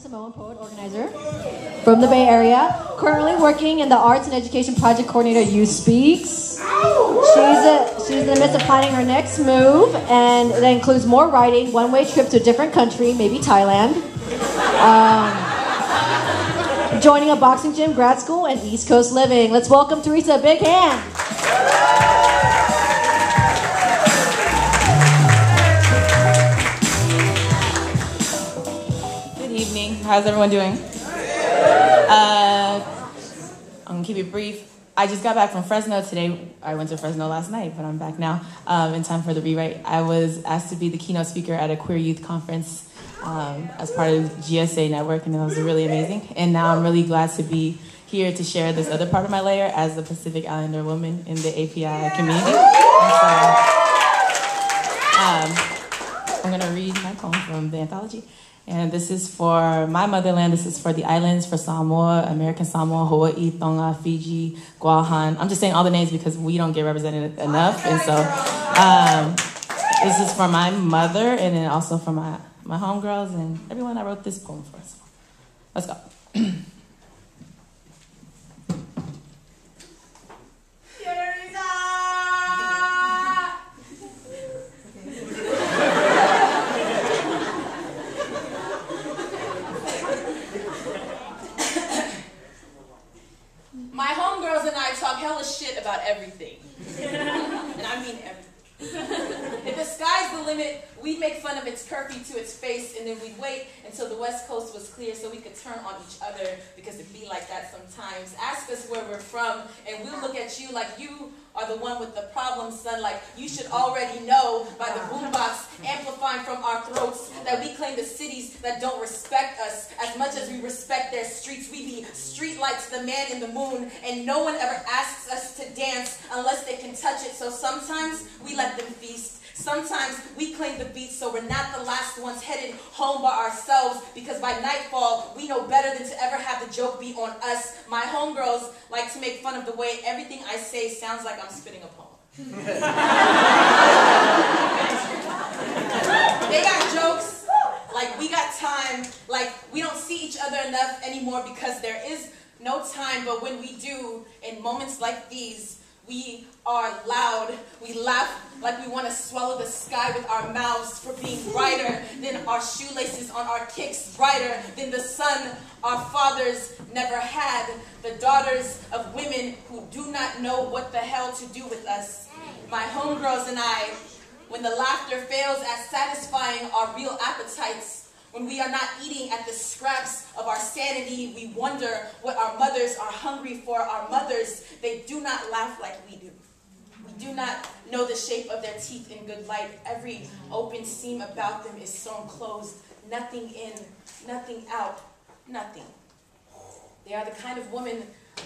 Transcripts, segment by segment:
Samoan poet organizer from the Bay Area, currently working in the Arts and Education Project Coordinator You Speaks. She's in the midst of planning her next move, and that includes more writing, one-way trips to a different country, maybe Thailand, joining a boxing gym, grad school, and East Coast living. Let's welcome Terisa. Big hand. How's everyone doing? I'm gonna keep it brief. I just got back from Fresno today. I went to Fresno last night, but I'm back now in time for the rewrite. I was asked to be the keynote speaker at a queer youth conference as part of the GSA network, and it was really amazing. And now I'm really glad to be here to share this other part of my layer as a Pacific Islander woman in the API community. And so, I'm gonna read my poem from the Anthology. And this is for my motherland. This is for the islands, for Samoa, American Samoa, Hawaii, Tonga, Fiji, Guahan. I'm just saying all the names because we don't get represented enough. And so this is for my mother and then also for my homegirls and everyone I wrote this poem for. So let's go. My homegirls and I talk hella shit about everything. And I mean everything. If the sky's the limit, we'd make fun of its curfew to its face, and then we'd wait until the West Coast was clear so we could turn on each other, because it'd be like that sometimes. Ask us where we're from, and we'll look at you like you are the one with the problem, son. Like you should already know by the boombox amplifying from our throats that we claim the cities that don't respect us as much as we respect their streets. We be street lights to the man in the moon, and no one ever asks us to dance unless they can touch it. So sometimes we let them feast. Sometimes we claim the beat, so we're not the last ones headed home by ourselves, because by nightfall, we know better than to ever have the joke be on us. My homegirls like to make fun of the way everything I say sounds like I'm spitting a poem. They got jokes, like we got time, like we don't see each other enough anymore because there is no time, but when we do, in moments like these, we are loud. We laugh like we want to swallow the sky with our mouths for being brighter than our shoelaces on our kicks, brighter than the sun our fathers never had, the daughters of women who do not know what the hell to do with us. My homegirls and I, when the laughter fails at satisfying our real appetites, when we are not eating at the scraps of our sanity, we wonder what our mothers are hungry for. Our mothers, they do not laugh like we do. We do not know the shape of their teeth in good light. Every open seam about them is sewn closed. Nothing in, nothing out, nothing. They are the kind of woman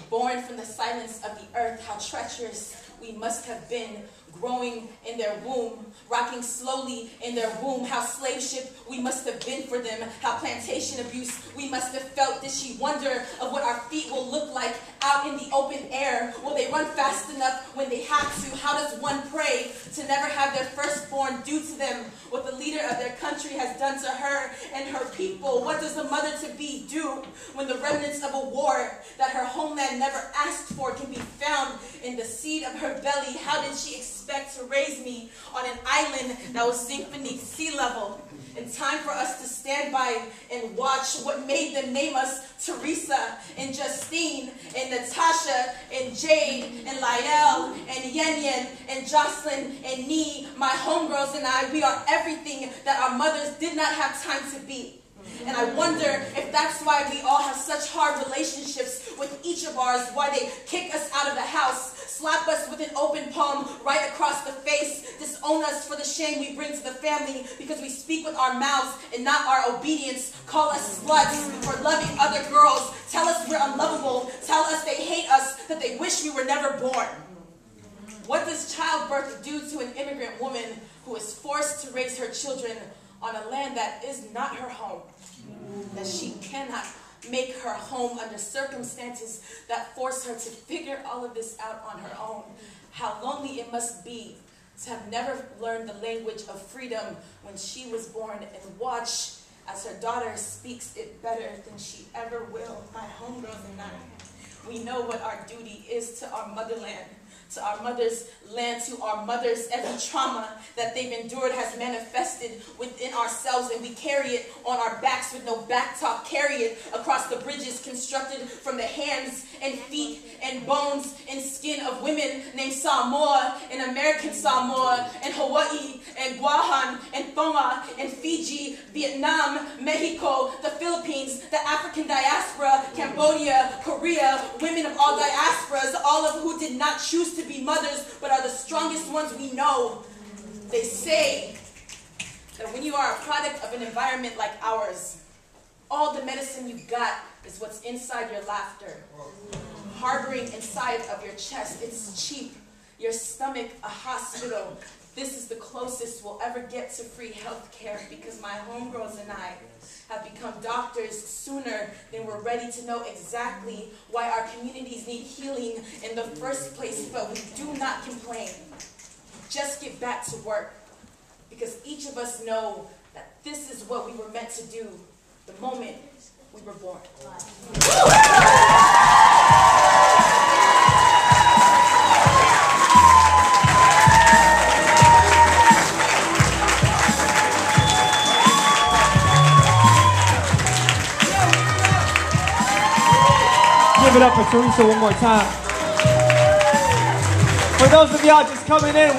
born from the silence of the earth. How treacherous we must have been, growing in their womb, rocking slowly in their womb. How slave ship we must have been for them. How plantation abuse we must have felt. Did she wonder of what our feet will look like out in the open air? Will they run fast enough when they have to? How does one pray to never have their firstborn do to them what the leader of their country has done to her and her people? What does a mother-to-be do when the remnants of a war that her homeland never asked for can be found in the seed of her belly? How did she expect to raise me on an island that will sink beneath sea level? In time for us to stand by and watch what made them name us Terisa and Justine and Natasha and Jade and Lael and Yen and Jocelyn and Nee. My homegirls and I, we are everything that our mothers did not have time to be. And I wonder if that's why we all have such hard relationships with each of ours, why they kick us out of the house, slap us with an open palm right across the face, disown us for the shame we bring to the family because we speak with our mouths and not our obedience, call us sluts for loving other girls, tell us we're unlovable, tell us they hate us, that they wish we were never born. What does childbirth do to an immigrant woman who is forced to raise her children on a land that is not her home, that she cannot make her home under circumstances that force her to figure all of this out on her own? How lonely it must be to have never learned the language of freedom when she was born, and watch as her daughter speaks it better than she ever will. My homegirls and I, we know what our duty is to our motherland, to our mother's land, to our mothers. Every trauma that they've endured has manifested within ourselves, and we carry it on our backs with no back talk. Carry it across the bridges constructed from the hands and feet and bones and skin of women named Samoa and American Samoa and Hawaii and Guahan and Tonga and Fiji, Vietnam, Mexico, the Philippines, the African diaspora, Cambodia, Korea, women of all diasporas, all of who did not choose to be mothers but are the strongest ones we know. They say that when you are a product of an environment like ours, all the medicine you got is what's inside your laughter, harboring inside of your chest. It's cheap. Your stomach, a hospital. This is the closest we'll ever get to free health care, because my homegirls and I have become doctors sooner than we're ready to know exactly why our communities need healing in the first place. But we do not complain. Just get back to work, because each of us know that this is what we were meant to do the moment we were born. Give it up for Terisa one more time. For those of y'all just coming in,